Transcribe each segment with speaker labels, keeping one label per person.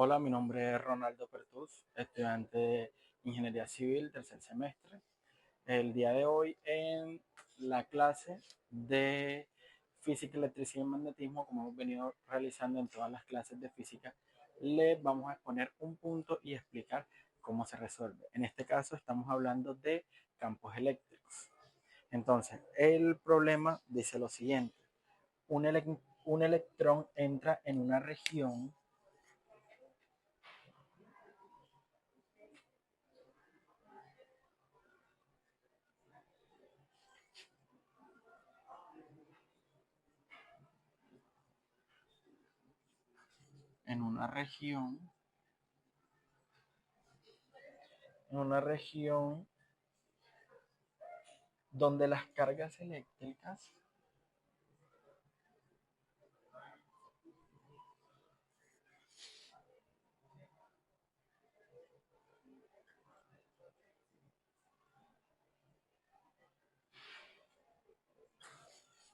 Speaker 1: Hola, mi nombre es Ronaldo Pertús, estudiante de Ingeniería Civil, tercer semestre. El día de hoy en la clase de Física, Electricidad y Magnetismo, como hemos venido realizando en todas las clases de física, les vamos a exponer un punto y explicar cómo se resuelve. En este caso estamos hablando de campos eléctricos. Entonces, el problema dice lo siguiente. Un electrón entra en una región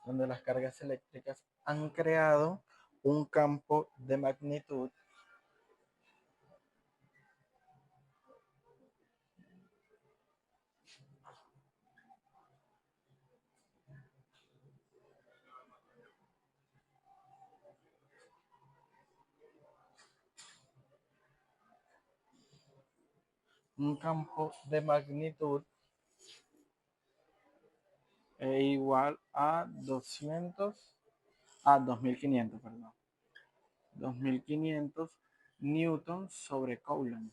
Speaker 1: donde las cargas eléctricas han creado un campo de magnitud un campo de magnitud igual a 2500, perdón, 2500 newtons sobre Coulomb,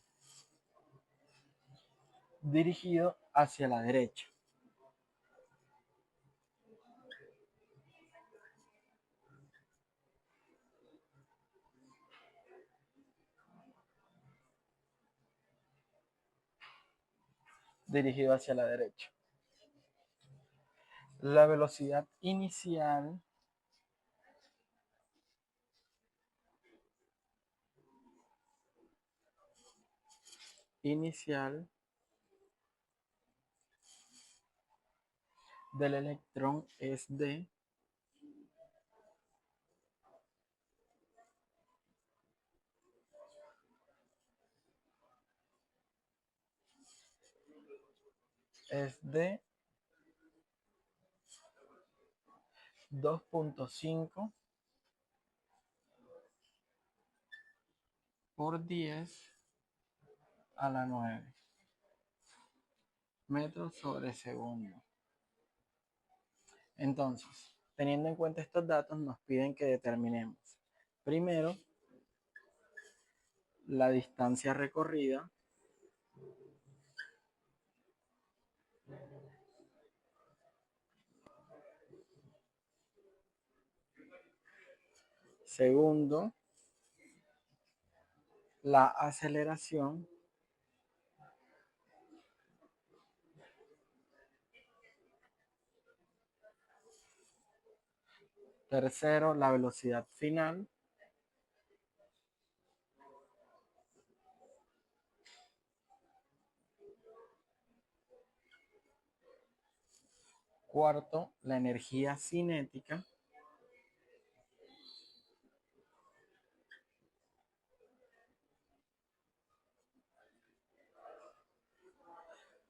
Speaker 1: dirigido hacia la derecha. Dirigido hacia la derecha. La velocidad inicial del electrón es de 2.5 por 10 a la 9 metros sobre segundo. Entonces, teniendo en cuenta estos datos, nos piden que determinemos primero la distancia recorrida, segundo la aceleración, tercero la velocidad final, cuarto la energía cinética,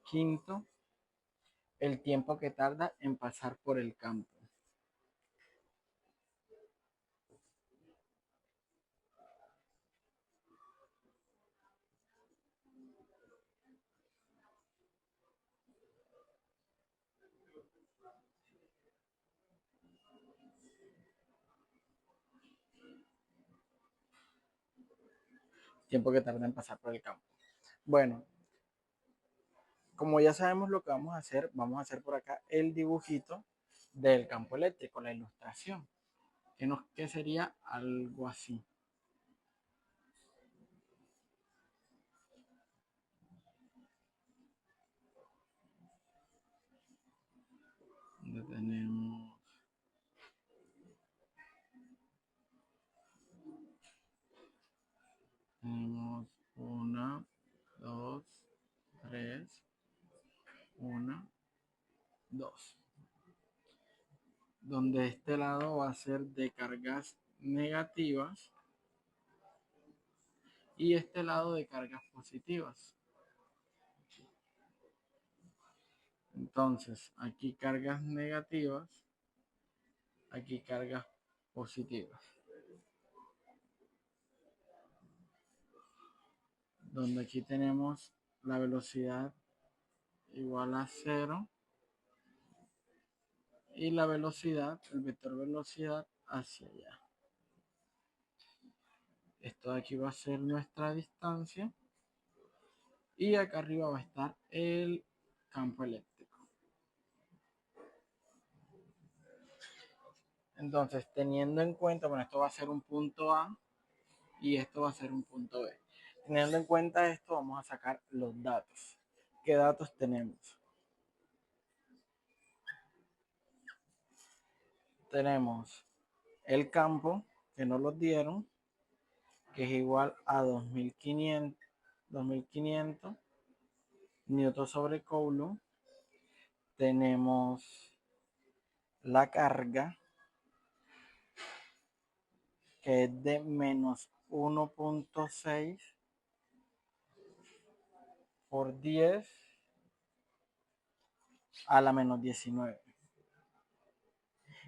Speaker 1: quinto el tiempo que tarda en pasar por el campo. Tiempo que tarda en pasar por el campo. Bueno, como ya sabemos lo que vamos a hacer por acá el dibujito del campo eléctrico, la ilustración, que sería algo así. Donde tenemos una, dos, tres, una, dos. Donde este lado va a ser de cargas negativas y este lado de cargas positivas. Entonces, aquí cargas negativas, aquí cargas positivas. Donde aquí tenemos la velocidad igual a 0 y la velocidad, el vector velocidad hacia allá. Esto de aquí va a ser nuestra distancia y acá arriba va a estar el campo eléctrico. Entonces, teniendo en cuenta, bueno, esto va a ser un punto A y esto va a ser un punto B. Teniendo en cuenta esto, vamos a sacar los datos. ¿Qué datos tenemos? Tenemos el campo, que nos lo dieron, que es igual a 2500 newton sobre coulomb. Tenemos la carga, que es de menos 1.6 por 10 a la menos 19.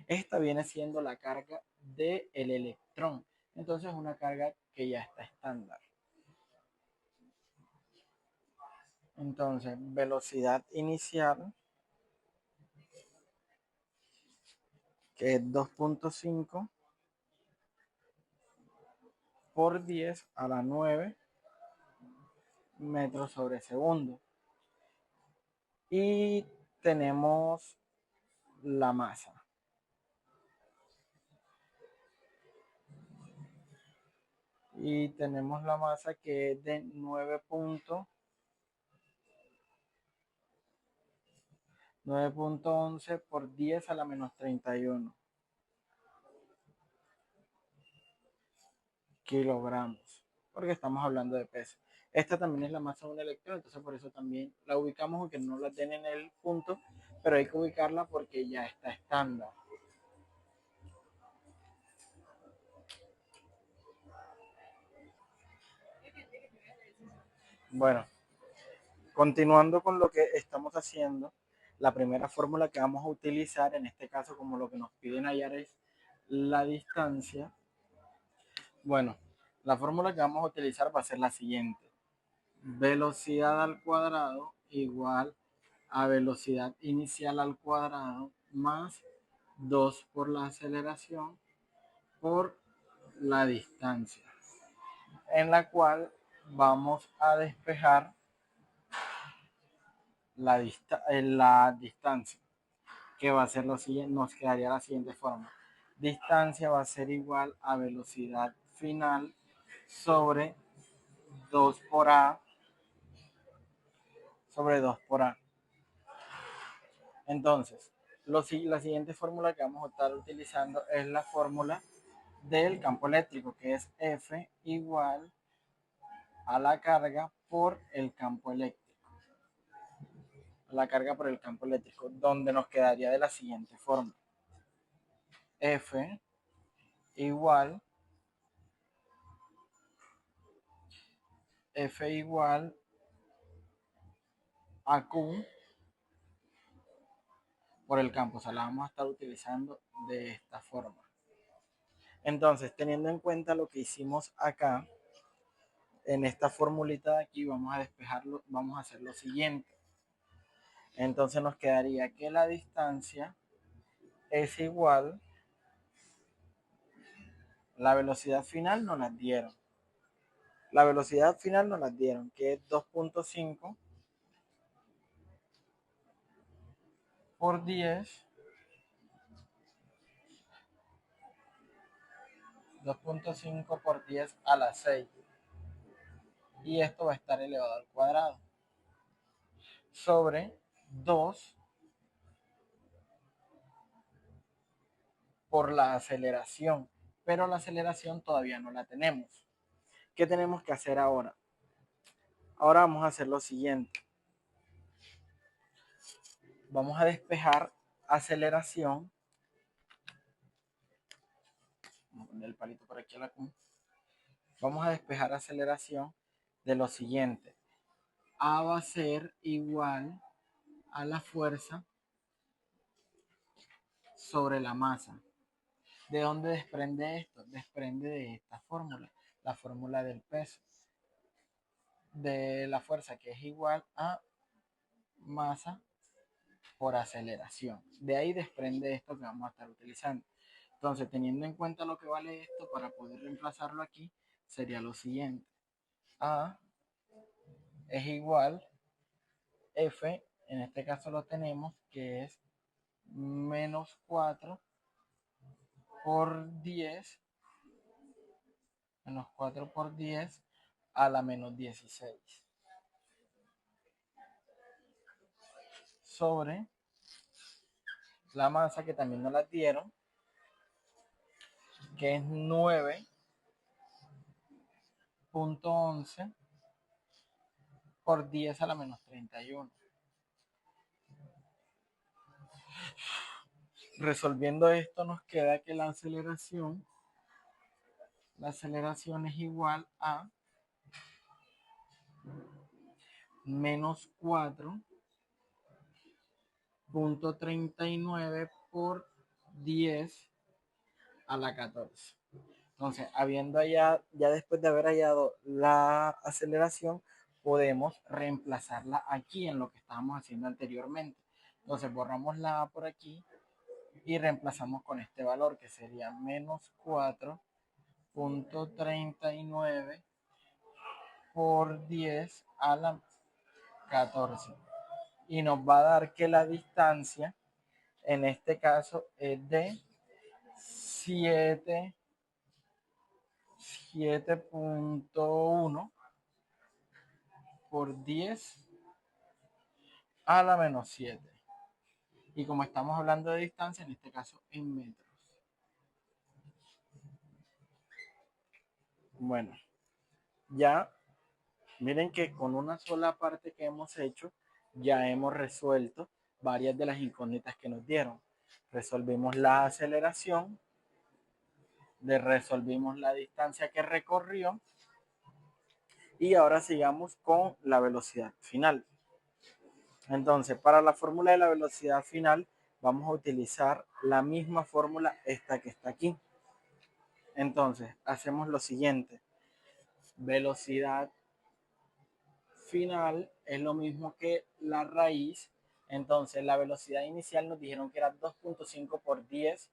Speaker 1: Esta viene siendo la carga del electrón. Entonces es una carga que ya está estándar. Entonces, velocidad inicial, que es 2.5 por 10 a la 9 metros sobre segundo. Y tenemos la masa. Y tenemos la masa que es de 9.11 por 10 a la menos 31 kilogramos, porque estamos hablando de peso. Esta también es la masa de un electrón, entonces por eso también la ubicamos, aunque no la tienen en el punto, pero hay que ubicarla porque ya está estándar. Bueno, continuando con lo que estamos haciendo, la primera fórmula que vamos a utilizar, en este caso como lo que nos piden hallar es la distancia. Bueno, la fórmula que vamos a utilizar va a ser la siguiente. Velocidad al cuadrado igual a velocidad inicial al cuadrado más 2 por la aceleración por la distancia, en la cual vamos a despejar la distancia, que va a ser lo siguiente, nos quedaría la siguiente forma. Distancia va a ser igual a velocidad final sobre 2 por A sobre 2 por A. Entonces, la siguiente fórmula que vamos a estar utilizando es la fórmula del campo eléctrico, que es F igual a la carga por el campo eléctrico. La carga por el campo eléctrico, donde nos quedaría de la siguiente forma. F igual a Q por el campo. O sea, la vamos a estar utilizando de esta forma. Entonces, teniendo en cuenta lo que hicimos acá, en esta formulita de aquí vamos a despejarlo, vamos a hacer lo siguiente. Entonces nos quedaría que la distancia es igual, la velocidad final nos la dieron. La velocidad final nos la dieron, que es 2.5 por 10, 2.5 por 10 a la 6. Y esto va a estar elevado al cuadrado sobre 2 por la aceleración. Pero la aceleración todavía no la tenemos. ¿Qué tenemos que hacer ahora? Ahora vamos a hacer lo siguiente. Vamos a despejar aceleración. Vamos a poner el palito por aquí a la Q. Vamos a despejar aceleración de lo siguiente. A va a ser igual a la fuerza sobre la masa. ¿De dónde desprende esto? Desprende de esta fórmula, la fórmula del peso, de la fuerza, que es igual a masa por aceleración. De ahí desprende esto que vamos a estar utilizando. Entonces, teniendo en cuenta lo que vale esto, para poder reemplazarlo aquí, sería lo siguiente. A es igual, F, en este caso lo tenemos, que es menos 4 por 10, menos 4 por 10 a la menos 16, sobre la masa, que también nos la dieron, que es 9.11 por 10 a la menos 31. Resolviendo esto, nos queda que la aceleración es igual a menos 4.39 por 10 a la 14. Entonces, habiendo ya después de haber hallado la aceleración, podemos reemplazarla aquí en lo que estábamos haciendo anteriormente. Entonces, borramos la A por aquí y reemplazamos con este valor, que sería menos 4.39 por 10 a la 14. Y nos va a dar que la distancia en este caso es de 7.1 por 10 a la menos 7. Y como estamos hablando de distancia, en este caso en metros. Bueno, ya miren que con una sola parte que hemos hecho, ya hemos resuelto varias de las incógnitas que nos dieron. Resolvimos la aceleración, resolvimos la distancia que recorrió, y ahora sigamos con la velocidad final. Entonces, para la fórmula de la velocidad final, vamos a utilizar la misma fórmula, esta que está aquí. Entonces, hacemos lo siguiente. Velocidad final es lo mismo que la raíz. Entonces, la velocidad inicial nos dijeron que era 2.5 por 10,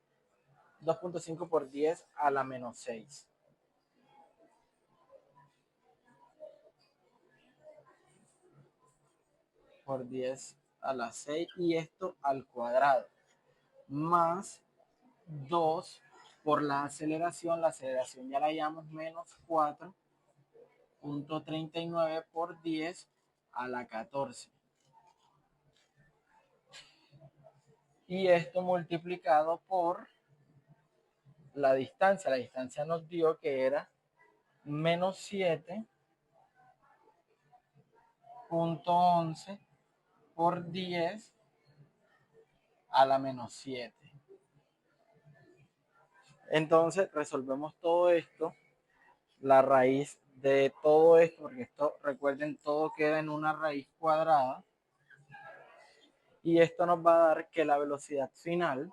Speaker 1: 2.5 por 10 a la menos 6. Por 10 a la 6, y esto al cuadrado. Más 2 por la aceleración ya la llamamos menos 4.39 por 10 a la 14. Y esto multiplicado por la distancia nos dio que era menos 7.11 por 10 a la menos 7. Entonces resolvemos todo esto, la raíz de todo esto, porque esto, recuerden, todo queda en una raíz cuadrada, y esto nos va a dar que la velocidad final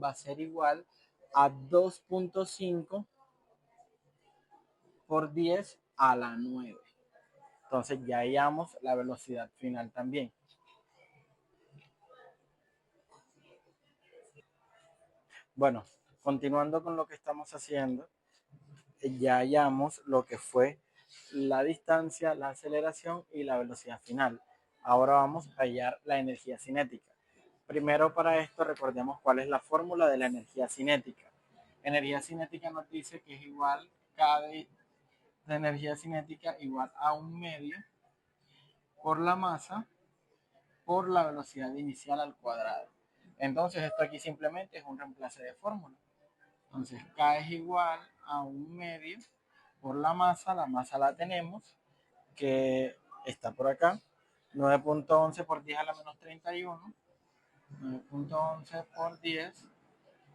Speaker 1: va a ser igual a 2.5 por 10 a la 9. Entonces ya hallamos la velocidad final también. Bueno, continuando con lo que estamos haciendo, ya hallamos lo que fue la distancia, la aceleración y la velocidad final. Ahora vamos a hallar la energía cinética. Primero, para esto recordemos cuál es la fórmula de la energía cinética. Energía cinética nos dice que es igual K de energía cinética igual a 1/2 por la masa por la velocidad inicial al cuadrado. Entonces esto aquí simplemente es un reemplace de fórmula. Entonces K es igual a 1/2 por la masa la tenemos, que está por acá, 9.11 por 10 a la menos 31, 9.11 por 10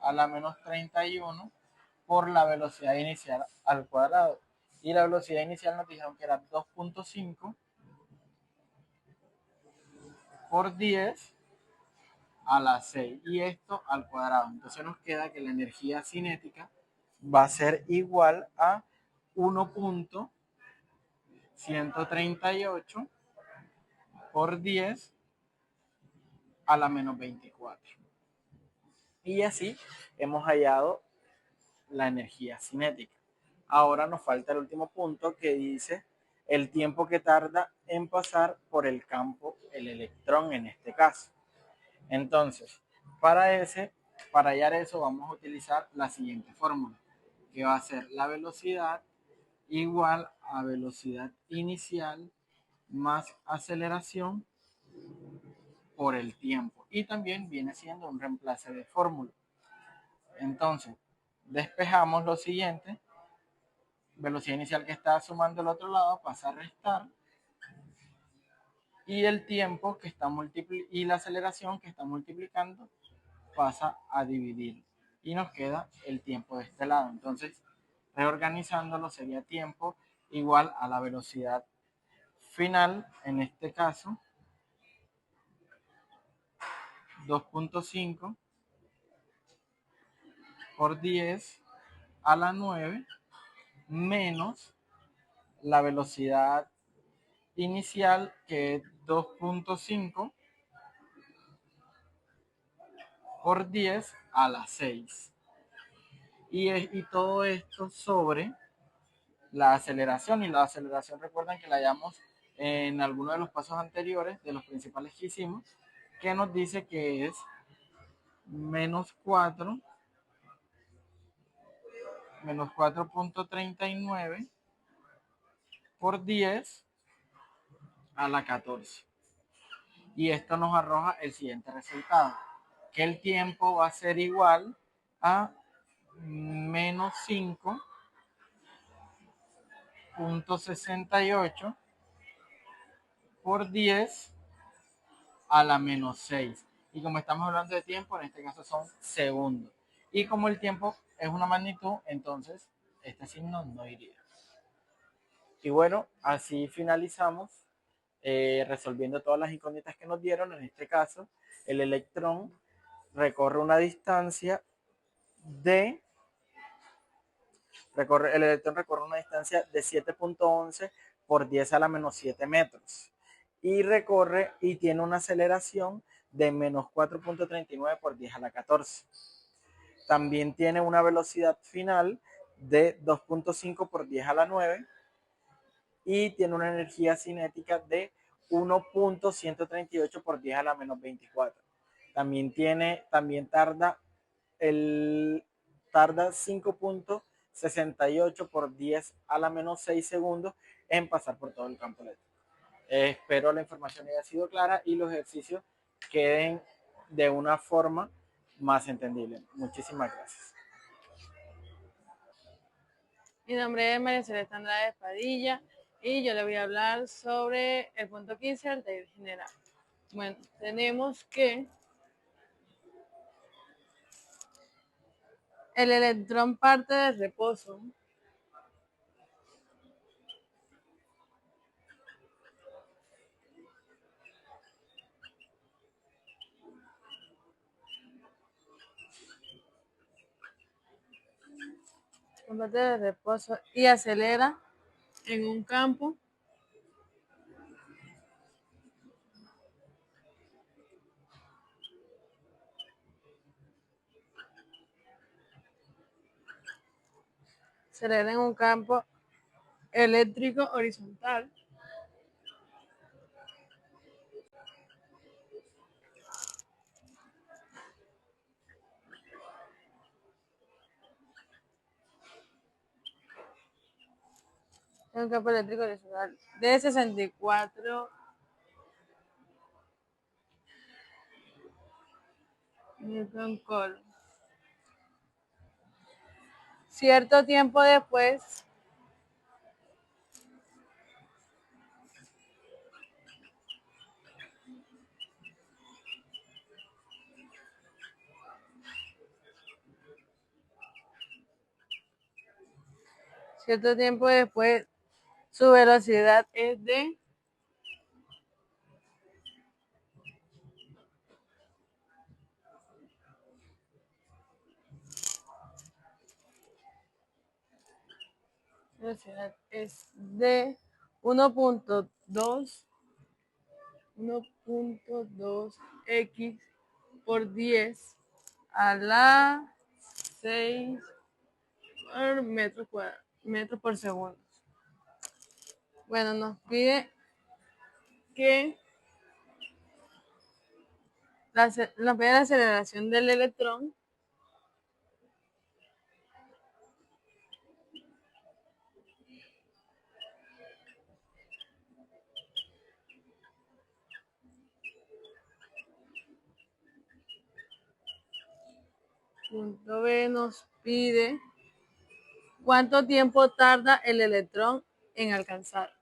Speaker 1: a la menos 31 por la velocidad inicial al cuadrado. Y la velocidad inicial nos dijeron que era 2.5 por 10 a la 6 y esto al cuadrado. Entonces nos queda que la energía cinética va a ser igual a 1.138 por 10 a la menos 24. Y así hemos hallado la energía cinética. Ahora nos falta el último punto que dice el tiempo que tarda en pasar por el campo el electrón en este caso. Entonces, para hallar eso vamos a utilizar la siguiente fórmula, que va a ser la velocidad igual a velocidad inicial más aceleración por el tiempo. Y también viene siendo un reemplace de fórmula. Entonces, despejamos lo siguiente. Velocidad inicial que está sumando el otro lado pasa a restar. Y el tiempo que está y la aceleración que está multiplicando pasa a dividir. Y nos queda el tiempo de este lado. Entonces, reorganizándolo sería tiempo igual a la velocidad final, en este caso, 2.5 por 10 a la 9 menos la velocidad inicial que es 2.5 por 10 a la 6. Y todo esto sobre la aceleración. Y la aceleración recuerden que la hallamos en alguno de los pasos anteriores, de los principales que hicimos, que nos dice que es menos 4, menos 4.39 por 10 a la 14. Y esto nos arroja el siguiente resultado, que el tiempo va a ser igual a menos 5.68 por 10 a la menos 6. Y como estamos hablando de tiempo, en este caso son segundos. Y como el tiempo es una magnitud, entonces este signo no iría. Y bueno, así finalizamos resolviendo todas las incógnitas que nos dieron. En este caso, el electrón recorre una distancia de el electrón recorre una distancia de 7.11 por 10 a la menos 7 metros y tiene una aceleración de menos 4.39 por 10 a la 14. También tiene una velocidad final de 2.5 por 10 a la 9 y tiene una energía cinética de 1.138 por 10 a la menos 24. También tarda 5.68 por 10 a la menos 6 segundos en pasar por todo el campo eléctrico. Espero la información haya sido clara y los ejercicios queden de una forma más entendible. Muchísimas gracias.
Speaker 2: Mi nombre es María Celeste Andrade Padilla y yo le voy a hablar sobre el punto 15 del taller general. Bueno, tenemos que el electrón parte de reposo y acelera en un campo eléctrico horizontal de 64 Newton Coulomb. Cierto tiempo después, Cierto tiempo después, su velocidad es de velocidad es de 1.2x por 10 a la 6 por metros por segundo. Bueno, nos pide que nos pide la aceleración del electrón. Punto B nos pide cuánto tiempo tarda el electrón en alcanzar.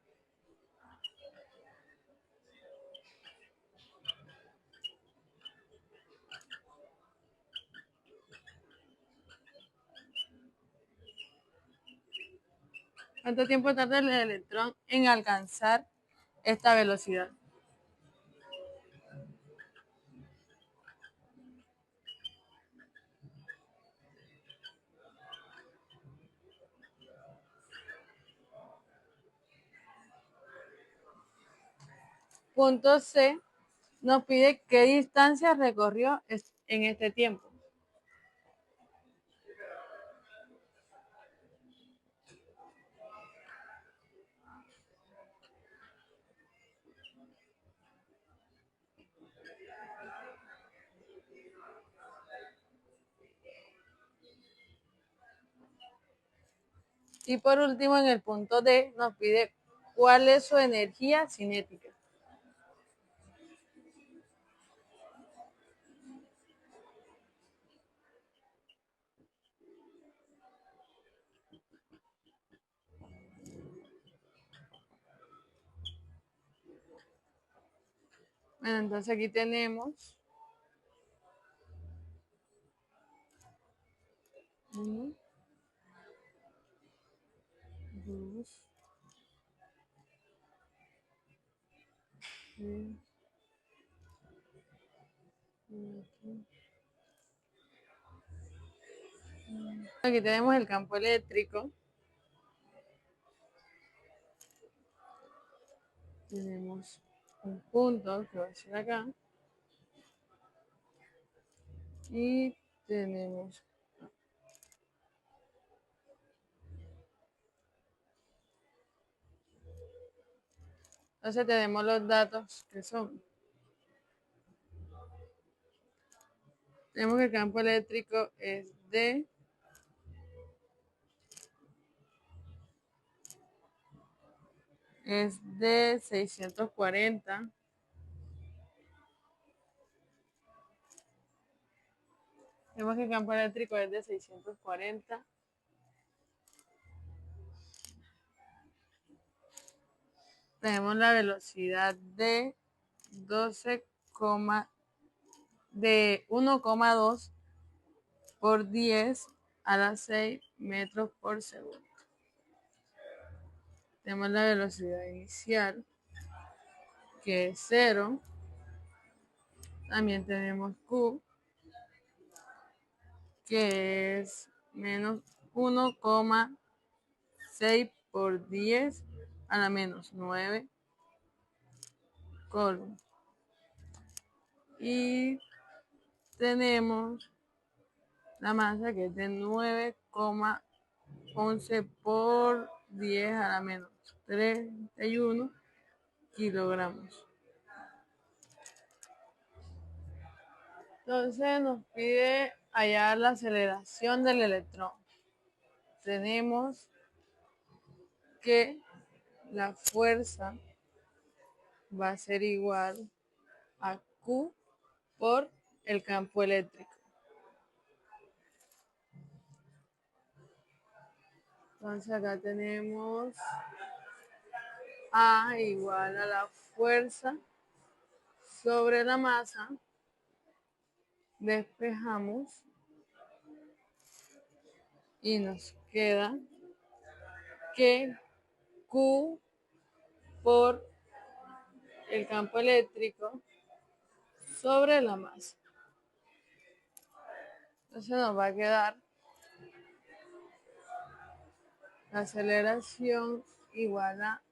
Speaker 2: ¿Cuánto tiempo tarda el electrón en alcanzar esta velocidad? Punto C nos pide qué distancia recorrió en este tiempo. Y por último, en el punto D nos pide cuál es su energía cinética. Bueno, entonces aquí tenemos 1, 2, 3, 4. Aquí tenemos el campo eléctrico. Tenemos un punto que va a ser acá. Y tenemos entonces tenemos los datos que son. Tenemos que el campo eléctrico es de 640. Tenemos que el campo eléctrico es de 640. Tenemos la velocidad de 1,2 por 10 a la 6 metros por segundo. Tenemos la velocidad inicial, que es 0. También tenemos Q, que es menos 1,6 por 10 a la menos 9 coulomb. Y tenemos la masa, que es de 9,11 por 10 a la menos 31 kilogramos. Entonces nos pide hallar la aceleración del electrón. Tenemos que la fuerza va a ser igual a Q por el campo eléctrico. Entonces acá tenemos A igual a la fuerza sobre la masa. Despejamos y nos queda que Q por el campo eléctrico sobre la masa. Entonces nos va a quedar la aceleración igual a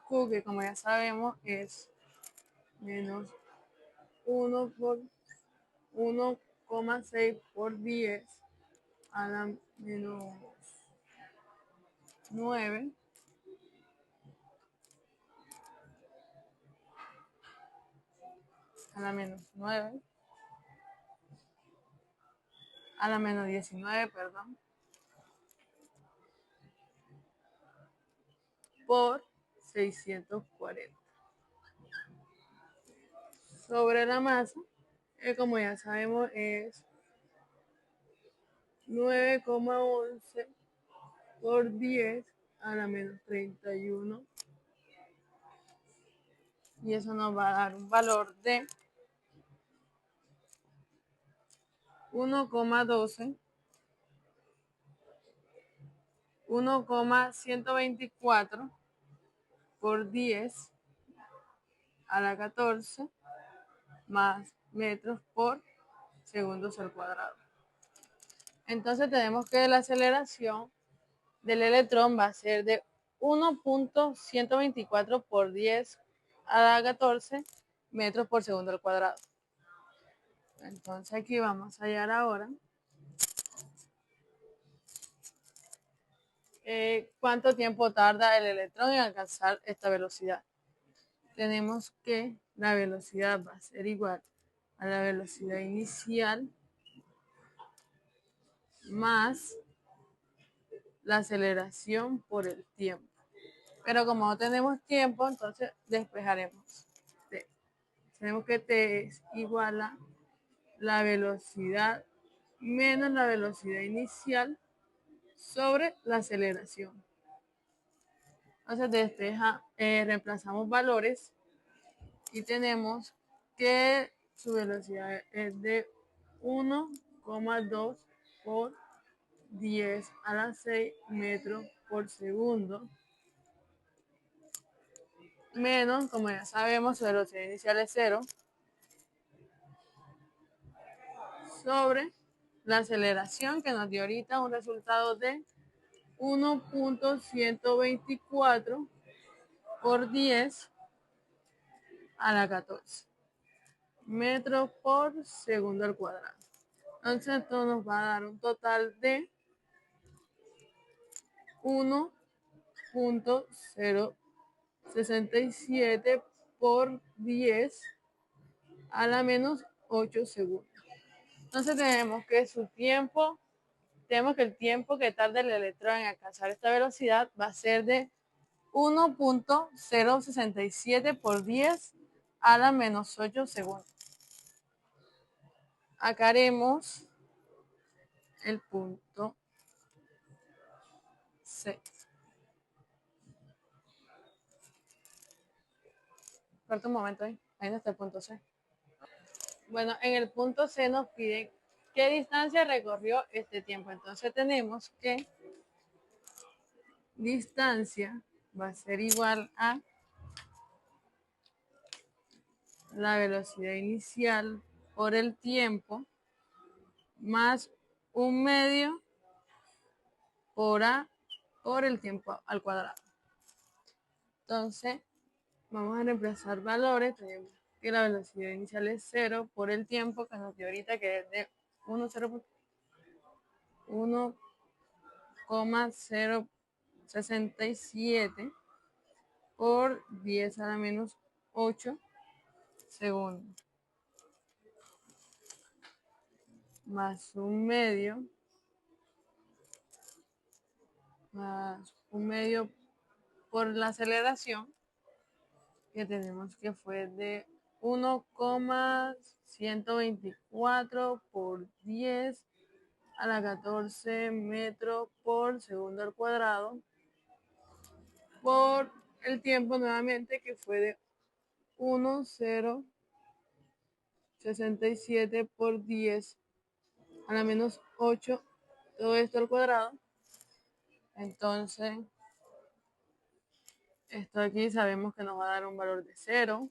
Speaker 2: Q, que como ya sabemos es menos 1 por 1,6 por 10 a la menos 9 a la menos 9 a la menos 19, perdón, por 640 sobre la masa, que como ya sabemos es 9,11 por 10 a la menos 31, y eso nos va a dar un valor de 1,12, 1,124 por 10 a la 14 más metros por segundos al cuadrado. Entonces tenemos que la aceleración del electrón va a ser de 1,124 por 10 a la 14 metros por segundo al cuadrado. Entonces aquí vamos a hallar ahora cuánto tiempo tarda el electrón en alcanzar esta velocidad. Tenemos que la velocidad va a ser igual a la velocidad inicial más la aceleración por el tiempo. Pero como no tenemos tiempo, entonces despejaremos T. Tenemos que T es igual a la velocidad menos la velocidad inicial sobre la aceleración. Entonces reemplazamos valores y tenemos que su velocidad es de 1,2 por 10 a la 6 metros por segundo, menos, como ya sabemos, su velocidad inicial es 0, sobre la aceleración que nos dio ahorita un resultado de 1,124 por 10 a la 14 metros por segundo al cuadrado. Entonces esto nos va a dar un total de 1,067 por 10 a la menos 8 segundos. Entonces tenemos que el tiempo que tarda el electrón en alcanzar esta velocidad va a ser de 1,067 por 10 a la menos 8 segundos. Acá haremos el punto C. Corta un momento ahí no está el punto C. Bueno, en el punto C nos piden qué distancia recorrió este tiempo. Entonces tenemos que distancia va a ser igual a la velocidad inicial por el tiempo más 1/2 por A por el tiempo al cuadrado. Entonces, vamos a reemplazar valores. Tenemos que la velocidad inicial es 0 por el tiempo que nos dio ahorita, que es de 1,067 por 10 a la menos 8 segundos, más 1/2 por la aceleración, que tenemos que fue de 1,124 por 10 a la 14 metros por segundo al cuadrado, por el tiempo nuevamente, que fue de 1,067 por 10 a la menos 8, todo esto al cuadrado, Entonces, esto aquí sabemos que nos va a dar un valor de 0.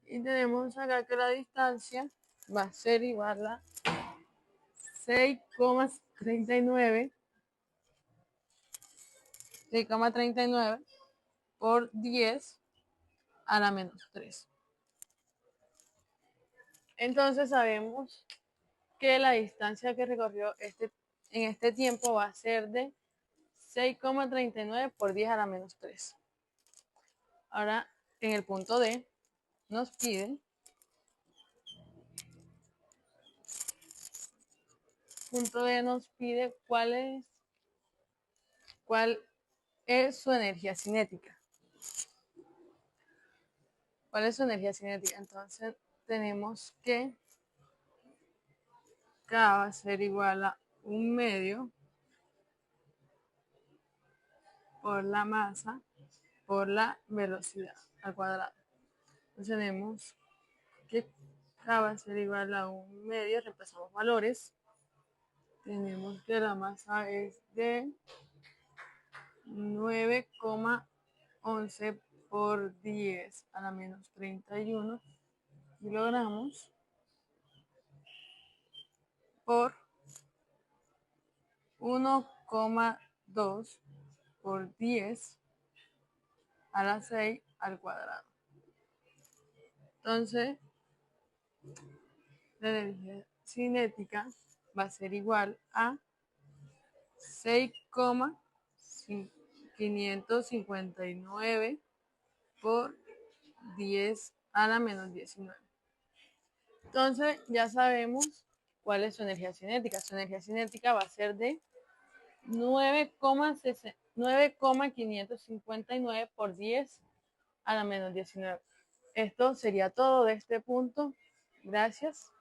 Speaker 2: Y tenemos acá que la distancia va a ser igual a 6,39 por 10 a la menos 3. Entonces sabemos que la distancia que recorrió en este tiempo va a ser de 6,39 por 10 a la menos 3. Ahora, en el punto D, nos pide cuál es su energía cinética. ¿Cuál es su energía cinética? Entonces tenemos que K va a ser igual a 1/2 por la masa por la velocidad al cuadrado. Entonces tenemos que K va a ser igual a 1/2, reemplazamos valores. Tenemos que la masa es de 9,11 por 10 a la menos 31 kilogramos por 1,2 por 10 a la 6 al cuadrado. Entonces, la energía cinética va a ser igual a 6,559 por 10 a la menos 19. Entonces, ya sabemos cuál es su energía cinética. Su energía cinética va a ser de 9,559 por 10 a la menos 19. Esto sería todo de este punto. Gracias.